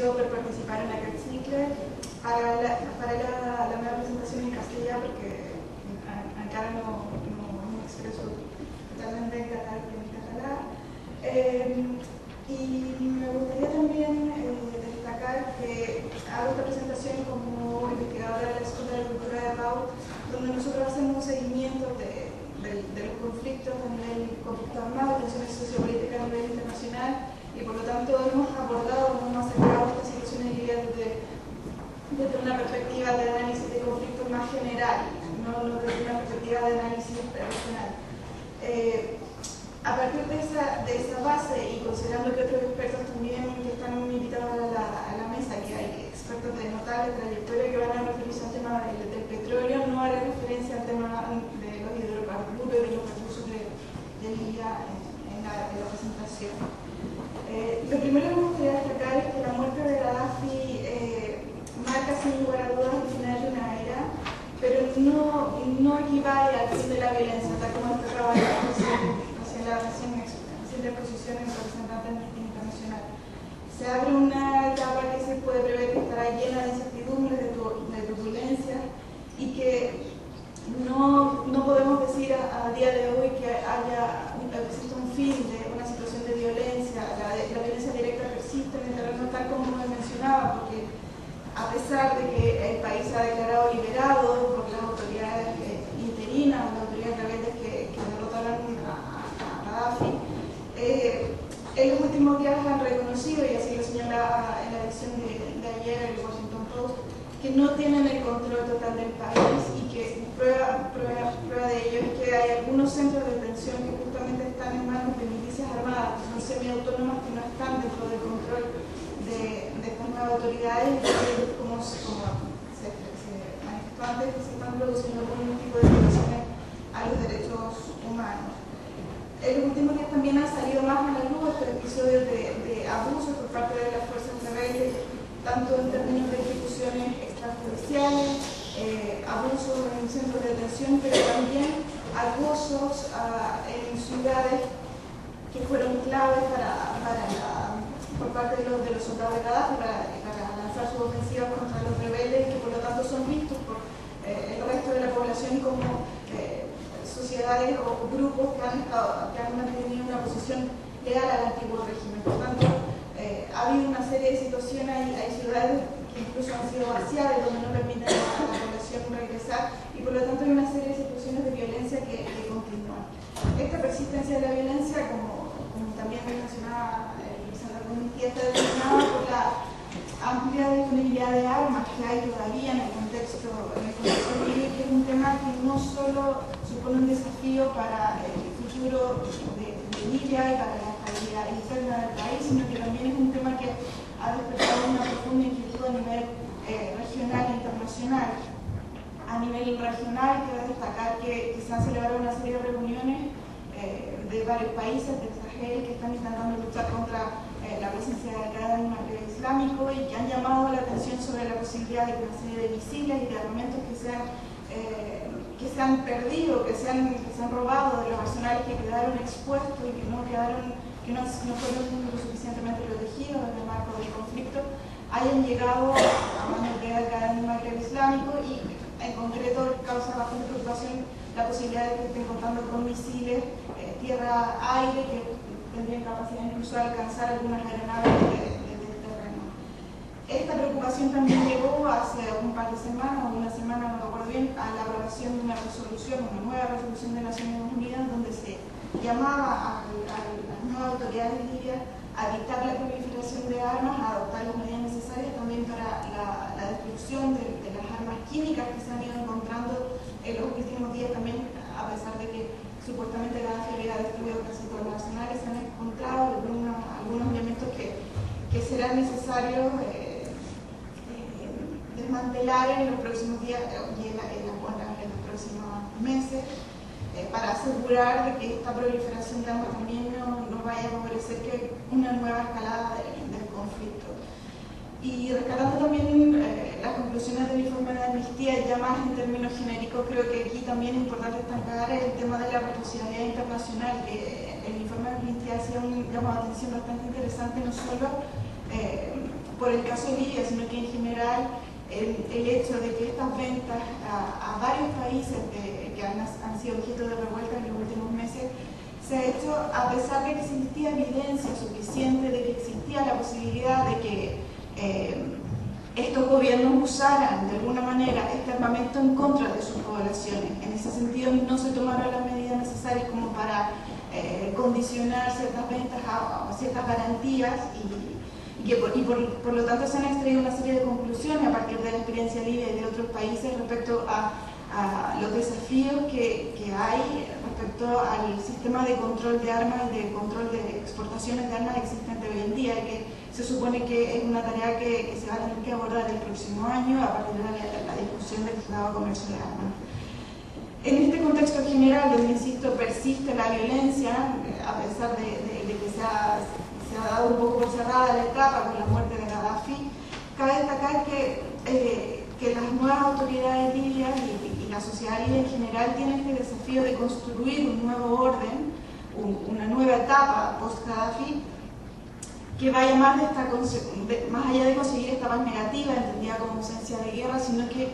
ofreció por participar en la Cachicla. Para la nueva presentación en castellano, porque acá no expreso totalmente en catalán. Y me gustaría también destacar que hago esta presentación como investigadora de la Escuela de Cultura de Pau, donde nosotros hacemos un seguimiento de los conflictos a nivel conflicto armado, tensiones sociopolíticas a nivel internacional, y por lo tanto hemos abordado, hemos acercado estas situaciones desde una perspectiva de análisis de conflictos más general, no desde una perspectiva de análisis regional. A partir de esa base, y considerando que otros expertos también que están invitados a la mesa, que hay expertos de notable trayectoria que van a referirse al tema del petróleo, no haré referencia al tema de los hidrocarburos y de los recursos de Libia en la presentación. Lo primero que me gustaría destacar es que la muerte de Gaddafi marca sin lugar a dudas el final de una era, pero no equivale al fin de la violencia, tal como destacaba la reciente exposición en el representante internacional. Se abre una etapa que se puede prever que estará llena de incertidumbres, de turbulencias, y que no podemos decir a día de hoy que existe un fin de una situación de violencia. La violencia directa persiste en el terreno tal como me mencionaba, porque a pesar de que el país se ha declarado liberado por las autoridades interinas, las autoridades rebeldes que derrotaron a Gaddafi, en los últimos días han reconocido, y así lo señala en la edición de ayer el Washington Post, que no tienen el control total del país, y que prueba de ello es que hay algunos centros de detención que justamente están en manos de milicias armadas, que son semiautónomas, que no están dentro del control de estas nuevas autoridades, y como se manifestó antes, que se están produciendo algún tipo de violaciones a los derechos humanos. En los últimos días también han salido más a la luz estos episodios de abusos por parte de las fuerzas rebeldes, tanto en términos de ejecuciones extrajudiciales, abusos en centros de detención, pero también acosos en ciudades que fueron claves por parte de los soldados de Gaddafi para lanzar sus ofensivas contra los rebeldes, que por lo tanto son vistos por el resto de la población como sociedades o grupos que han mantenido una posición leal al antiguo régimen. Por tanto, ha habido una serie de situaciones, hay ciudades que incluso han sido vaciadas, donde no permiten a la población regresar, y por lo tanto hay una serie de situaciones de violencia que continúan. Esta persistencia de la violencia, como también mencionaba el representante de Amnistía, está determinada por la amplia disponibilidad de armas que hay todavía en el contexto libio, que es un tema que no solo supone un desafío para el futuro de Libia y para la estabilidad interna del país, sino que también es un tema que ha despertado una profunda inquietud a nivel regional e internacional. A nivel regional, quiero destacar que se han celebrado una serie de reuniones de varios países del Sahel que están intentando luchar contra la presencia de Al-Qaeda en el Magreb islámico, y que han llamado la atención sobre la posibilidad de que una serie de misiles y de armamentos que se han perdido, que se han robado de los arsenales que quedaron expuestos y que no fueron lo suficientemente protegidos en el marco del conflicto, hayan llegado a manos de Al-Qaeda en el Magreb islámico, y en concreto causa bastante preocupación la posibilidad de que estén contando con misiles tierra-aire que tendrían capacidad incluso de alcanzar algunas aeronaves del terreno. Esta preocupación también llegó hace un par de semanas, o una semana, no recuerdo bien, a la aprobación de una nueva resolución de Naciones Unidas, donde se llamaba a las nuevas autoridades de Libia a evitar la proliferación de armas, a adoptar las medidas necesarias también para la destrucción de las armas químicas que se han ido encontrando en los últimos días también, a pesar de que supuestamente Gaddafi había destruido casi todos los arsenales. Se han encontrado algunos elementos que será necesario desmantelar en los próximos días y en los próximos meses, para asegurar de que esta proliferación de armas también no vaya a favorecer que una nueva escalada del conflicto. Y rescatando también las conclusiones del informe de Amnistía, ya más en términos genéricos, creo que aquí también es importante destacar el tema de la proporcionalidad internacional, que el informe de Amnistía hacía un llamado de atención bastante interesante, no solo por el caso de Libia, sino que en general el hecho de que estas ventas a varios países que han sido objeto de revuelta en los últimos meses se ha hecho a pesar de que existía evidencia suficiente de que existía la posibilidad de que estos gobiernos usaran de alguna manera este armamento en contra de sus poblaciones. En ese sentido no se tomaron las medidas necesarias como para condicionar ciertas ventas a ciertas garantías y por lo tanto se han extraído una serie de conclusiones a partir de la experiencia libia y de otros países respecto a los desafíos que hay respecto al sistema de control de armas y de control de exportaciones de armas existente hoy en día, y que se supone que es una tarea que se va a tener que abordar el próximo año a partir de la discusión del Tratado de Comercio de Armas. En este contexto general, donde, insisto, persiste la violencia, a pesar de que se ha dado un poco por cerrada la etapa con la muerte de Gaddafi, cabe destacar que las nuevas autoridades libias y la sociedad libia en general tienen este desafío de construir un nuevo orden, una nueva etapa post-Gaddafi, que vaya más allá de conseguir esta paz negativa, entendida como ausencia de guerra, sino que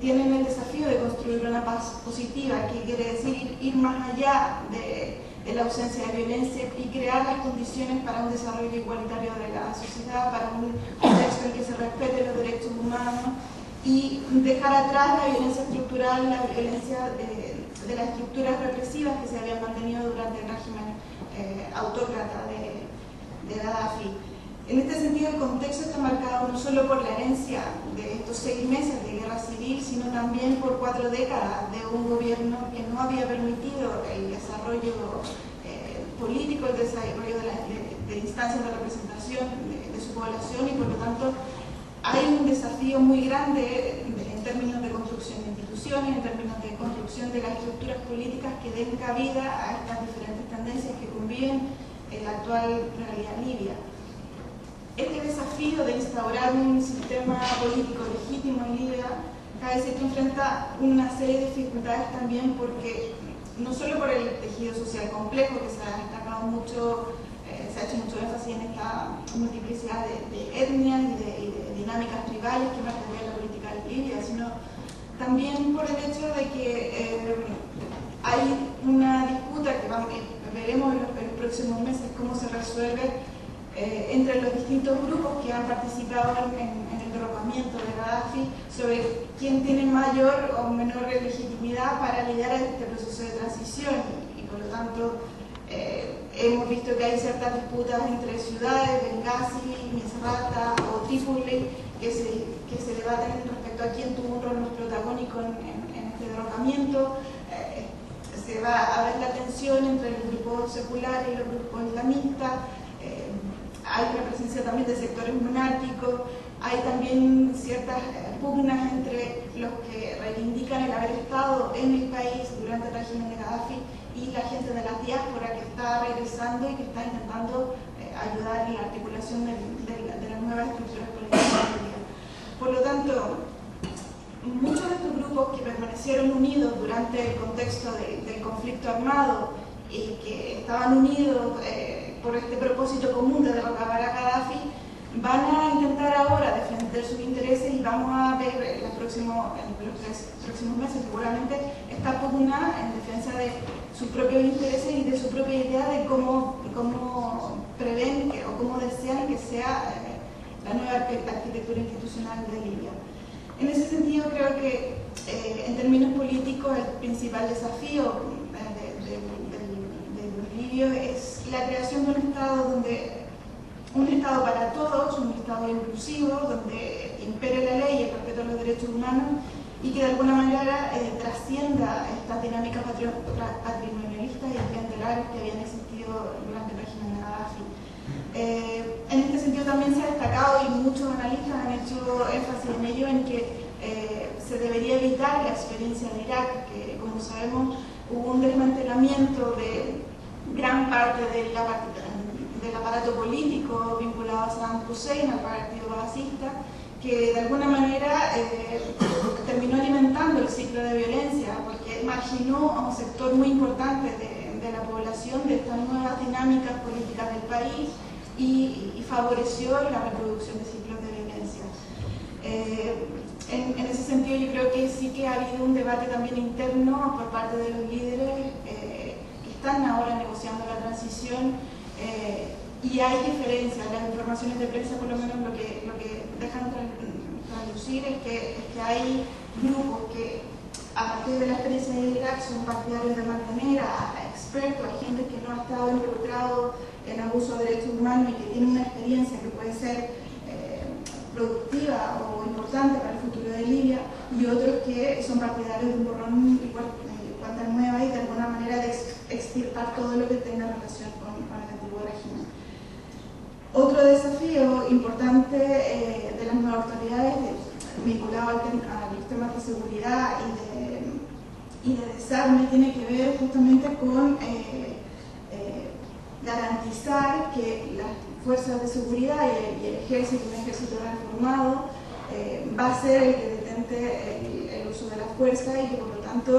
tienen el desafío de construir una paz positiva, que quiere decir ir más allá de la ausencia de violencia y crear las condiciones para un desarrollo igualitario de la sociedad, para un contexto en que se respeten los derechos humanos y dejar atrás la violencia estructural, la violencia de las estructuras represivas que se habían mantenido durante el régimen autócrata de Gaddafi. En este sentido, el contexto está marcado no solo por la herencia de estos 6 meses de guerra civil, sino también por 4 décadas de un gobierno que no había permitido el desarrollo político, el desarrollo de instancias de representación de su población, y por lo tanto hay un desafío muy grande en términos de construcción de instituciones, en términos de construcción de las estructuras políticas que den cabida a estas diferentes tendencias que conviven en la actual realidad libia. Este desafío de instaurar un sistema político legítimo en Libia, cabe decir que enfrenta una serie de dificultades también, porque no solo por el tejido social complejo, que se ha destacado mucho, se ha hecho mucho énfasis en esta multiplicidad de etnias y de dinámicas tribales que marcarían la política de Libia, sino también por el hecho de que hay una disputa que veremos en los próximos meses cómo se resuelve entre los distintos grupos que han participado en el derrocamiento de Gaddafi sobre quién tiene mayor o menor legitimidad para liderar este proceso de transición, y por lo tanto hemos visto que hay ciertas disputas entre ciudades, Benghazi, Misrata o Trípoli, que se debaten respecto a quién tuvo un rol más protagónico en este derrocamiento. Se va a ver la tensión entre los grupos seculares y los grupos islamistas. Hay la presencia también de sectores monárquicos, hay también ciertas pugnas entre los que reivindican el haber estado en el país durante el régimen de Gaddafi y la gente de la diáspora que está regresando y que está intentando ayudar en la articulación de las nuevas estructuras políticas. Por lo tanto, muchos de estos grupos que permanecieron unidos durante el contexto del conflicto armado y que estaban unidos por este propósito común de derrocar a Gaddafi, van a intentar ahora defender sus intereses, y vamos a ver en los próximos meses seguramente esta pugna en defensa de sus propios intereses y de su propia idea de cómo prevén o cómo desean que sea la nueva arquitectura institucional de Libia. En ese sentido, creo que en términos políticos el principal desafío de Libia es la creación de un Estado para todos, un Estado inclusivo, donde impere la ley y el respeto a los derechos humanos, y que de alguna manera trascienda estas dinámicas patrimonialistas y clientelares que habían existido durante el régimen de Gaddafi. En este sentido también se ha destacado, y muchos analistas han hecho énfasis en ello, en que se debería evitar la experiencia de Irak, que como sabemos hubo un desmantelamiento de gran parte del aparato político vinculado a Saddam Hussein, al partido basista, que de alguna manera terminó alimentando el ciclo de violencia, porque marginó a un sector muy importante de la población de estas nuevas dinámicas políticas del país, y favoreció la reproducción de ciclos de violencia. En ese sentido, yo creo que sí que ha habido un debate también interno por parte de los líderes que están ahora negociando la transición, y hay diferencias. Las informaciones de prensa, por lo menos, lo que dejan traducir es que hay grupos que, a partir de la experiencia de Irak, son partidarios de mantener a expertos, a gente que no ha estado involucrado en abuso de derechos humanos y que tiene una experiencia que puede ser productiva o importante para el futuro de Libia, y otros que son partidarios de un borrón y cuenta nueva y de alguna manera de extirpar todo lo que tenga relación con el antiguo régimen. Otro desafío importante de las nuevas autoridades vinculado a los temas de seguridad y de desarme tiene que ver justamente con garantizar que las fuerzas de seguridad y el ejército, un ejército reformado, va a ser el que detente el uso de la fuerza, y que por lo tanto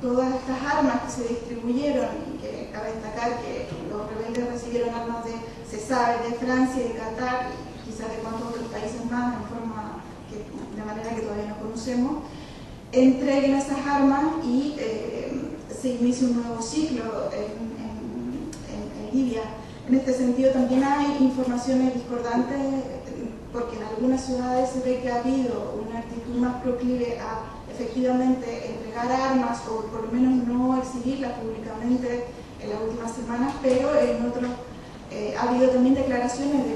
todas estas armas que se distribuyeron, y que cabe destacar que los rebeldes recibieron armas se sabe, de Francia y de Qatar, y quizás de cuántos otros países más, de manera que todavía no conocemos, entreguen esas armas y se inicie un nuevo ciclo en Libia. En este sentido también hay informaciones discordantes, porque en algunas ciudades se ve que ha habido una actitud más proclive a efectivamente entregar armas, o por lo menos no exhibirlas públicamente en las últimas semanas, pero en otros ha habido también declaraciones de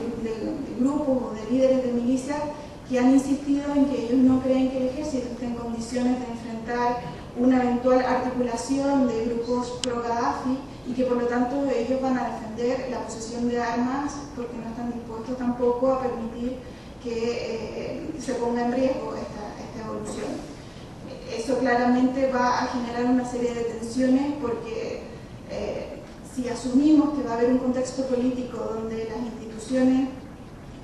grupos o de líderes de milicias que han insistido en que ellos no creen que el ejército esté en condiciones de enfrentar una eventual articulación de grupos pro-Gaddafi, y que por lo tanto ellos van a defender la posesión de armas, porque no están dispuestos tampoco a permitir que se ponga en riesgo esta evolución. Eso claramente va a generar una serie de tensiones, porque si asumimos que va a haber un contexto político donde las instituciones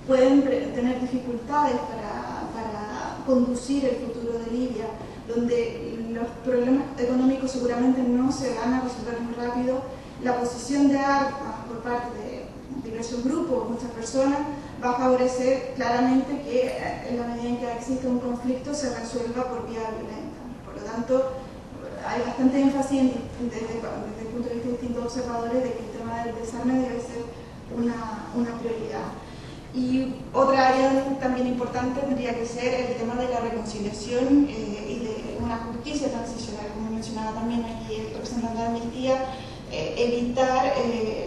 pueden tener dificultades para conducir el futuro de Libia, donde los problemas económicos seguramente no se van a resolver muy rápido, la posición de armas por parte de diversos grupos, muchas personas, va a favorecer claramente que en la medida en que existe un conflicto se resuelva por vía violenta. Por lo tanto, hay bastante énfasis desde el punto de vista de distintos observadores de que el tema del desarme debe ser una prioridad. Y otra área también importante tendría que ser el tema de la reconciliación y de una justicia transicional, como mencionaba también aquí el representante de Amnistía, evitar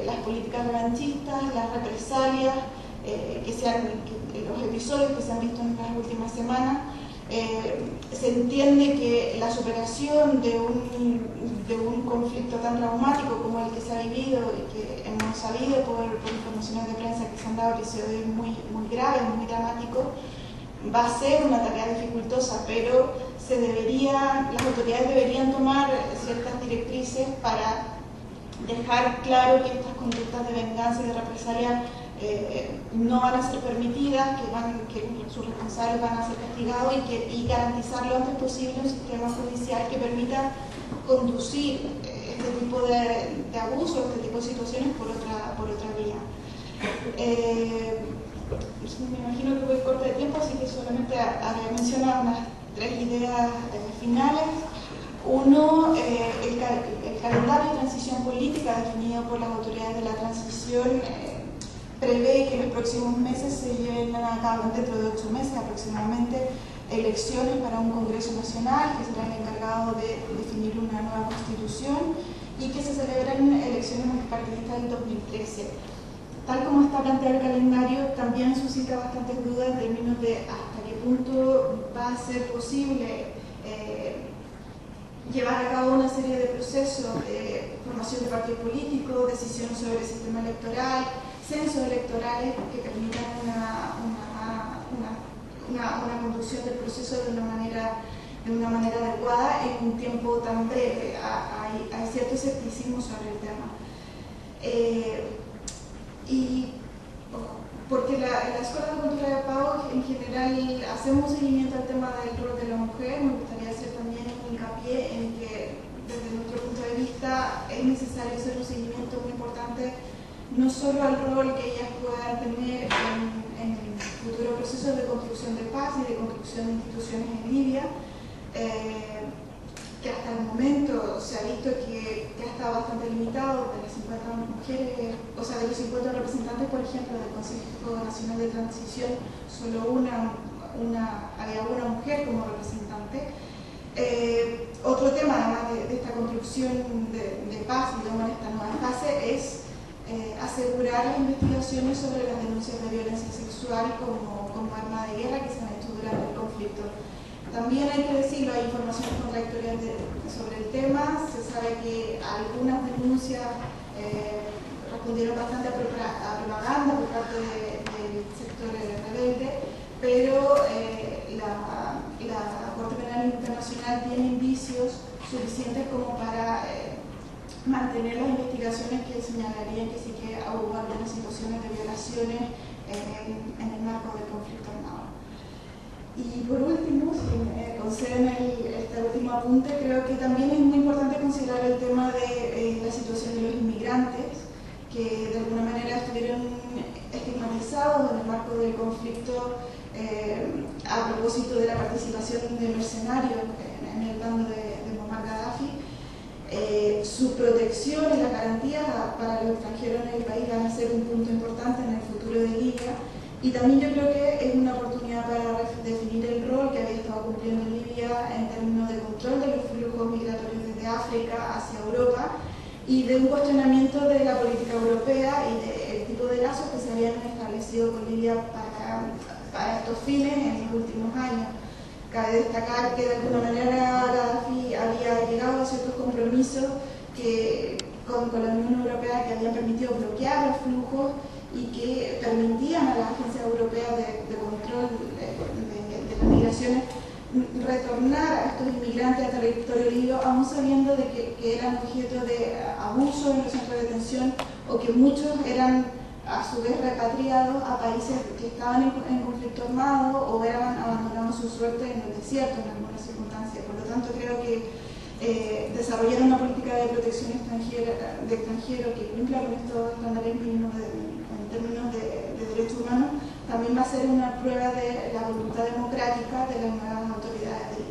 las políticas revanchistas, las represalias, los episodios que se han visto en las últimas semanas. Se entiende que la superación de un conflicto tan traumático como el que se ha vivido y que hemos sabido por informaciones de prensa que se han dado, episodios muy graves, muy dramáticos, va a ser una tarea dificultosa, pero las autoridades deberían tomar ciertas directrices para dejar claro que estas conductas de venganza y de represalia no van a ser permitidas, que sus responsables van a ser castigados, y garantizar lo antes posible un sistema judicial que permita conducir este tipo de abusos, este tipo de situaciones por otra vía. Me imagino que voy corta de tiempo, así que solamente haré mencionar unas 3 ideas finales. Uno, el calendario de transición política definido por las autoridades de la transición prevé que en los próximos meses se lleven a cabo, dentro de 8 meses aproximadamente, elecciones para un Congreso Nacional que será el encargado de definir una nueva constitución, y que se celebren elecciones multipartidistas del 2013. Tal como está planteado el calendario, también suscita bastantes dudas en términos de hasta qué punto va a ser posible llevar a cabo una serie de procesos de formación de partidos políticos, decisiones sobre el sistema electoral, censos electorales que permitan una conducción del proceso de una manera adecuada en un tiempo tan breve. Hay cierto escepticismo sobre el tema. Porque la Escuela de Cultura de Pau en general hacemos seguimiento al tema del rol de la mujer. Me gustaría hacer también hincapié en que desde nuestro punto de vista es necesario hacer un seguimiento muy importante no solo al rol que ellas puedan tener en el futuro proceso de construcción de paz y de construcción de instituciones en Libia, que hasta el momento se ha visto que ha estado bastante limitado. De las 50 mujeres, o sea, de los 50 representantes, por ejemplo, del Consejo Nacional de Transición, solo había una mujer como representante. Otro tema, además de esta construcción de paz, digamos, en esta nueva fase, es asegurar las investigaciones sobre las denuncias de violencia sexual como arma de guerra que se han hecho durante el conflicto. También hay que decirlo, hay informaciones contradictorias sobre el tema. Se sabe que algunas denuncias respondieron bastante a propaganda por parte del sector rebelde, pero la Corte Penal Internacional tiene indicios suficientes como para mantener las investigaciones que señalarían que sí que hubo algunas situaciones de violaciones en el marco del conflicto armado. Y por último, si me conceden este último apunte, creo que también es muy importante considerar el tema de la situación de los inmigrantes, que de alguna manera estuvieron estigmatizados en el marco del conflicto a propósito de la participación de mercenarios en el bando de Muammar Gaddafi. Su protección y las garantías para los extranjeros en el país van a ser un punto importante en el futuro de Libia. Y también yo creo que es una oportunidad para definir el rol que había estado cumpliendo Libia en términos de control de los flujos migratorios desde África hacia Europa y de un cuestionamiento de la política europea y del tipo de lazos que se habían establecido con Libia para estos fines en los últimos años. Cabe destacar que de alguna manera Gaddafi había llegado a ciertos compromisos con la Unión Europea que habían permitido bloquear los flujos y que permitían a las agencias europeas de control de las migraciones retornar a estos inmigrantes a territorio libio, aún sabiendo de que eran objeto de abuso en los centros de detención o que muchos eran a su vez repatriados a países que estaban en conflicto armado o eran abandonados a su suerte en el desierto en algunas circunstancias. Por lo tanto, creo que desarrollar una política de protección de extranjeros que cumpla con estos estándares mínimos en términos de derechos humanos también va a ser una prueba de la voluntad democrática de las nuevas autoridades del